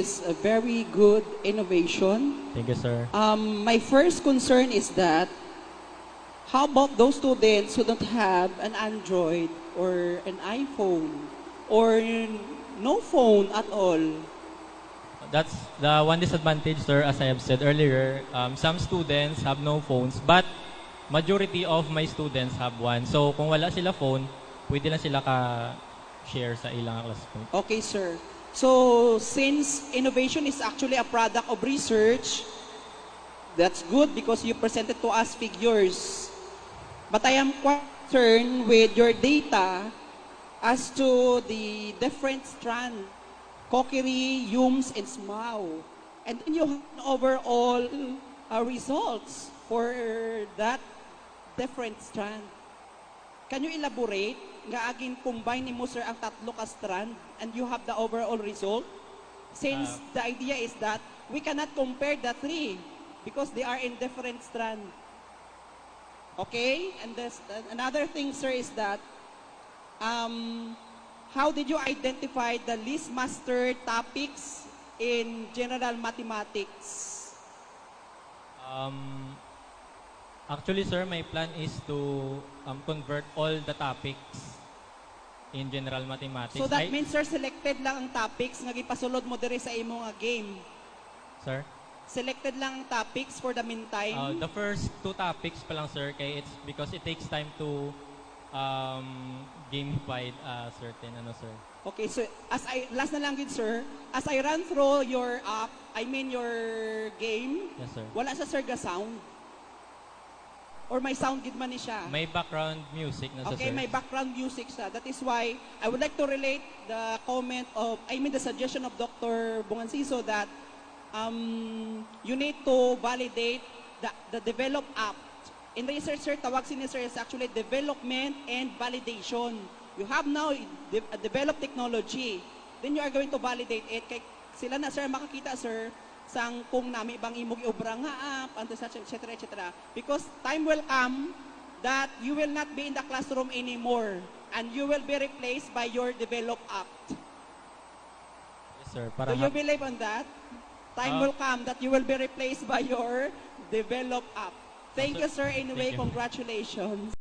is a very good innovation. Thank you, sir. My first concern is that how about those students who don't have an Android or an iPhone or no phone at all? That's the one disadvantage, sir, as I have said earlier. Some students have no phones, but majority of my students have one. So, kung wala sila phone, pwede lang sila ka-share sa ilang classmate. Okay, sir. So, since innovation is actually a product of research, that's good because you presented to us figures. But I am concerned with your data as to the different strand, Kokiri, Yums, and Smau. And then you have an overall results for that different strand. Can you elaborate? Nga agin combine ni mo, sir, ang tatlo ka strand and you have the overall result? Since the idea is that we cannot compare the three because they are in different strand. Okay? And another thing, sir, is that how did you identify the least mastered topics in general mathematics? Actually, sir, my plan is to convert all the topics in general mathematics. So that means, sir, selected lang ang topics nga gipasulod mo diri sa imo nga game. Sir? Selected lang ang topics for the meantime. The first two topics pa lang, sir, kay it's because it takes time to gamify certain sir. Okay, so last na lang gid, sir, as I run through your app, your game, Yes, sir. wala sa sir ga sound. Or may sound gid man ni siya. May background music na Okay, sir. may background music siya. That is why I would like to relate the comment of, the suggestion of Dr. Bunganciso that you need to validate the develop app. In research, sir, tawag sini, sir, is actually development and validation. You have now a developed technology. Then you are going to validate it. Kay sila na, sir, makakita, sir, sang kung nami bang imong iobra nga app, and such, etc., etc. Because time will come that you will not be in the classroom anymore and you will be replaced by your developed app. Yes, sir. Do you believe on that? Time will come that you will be replaced by your developed app. Thank you, sir. Anyway, Thank you. congratulations.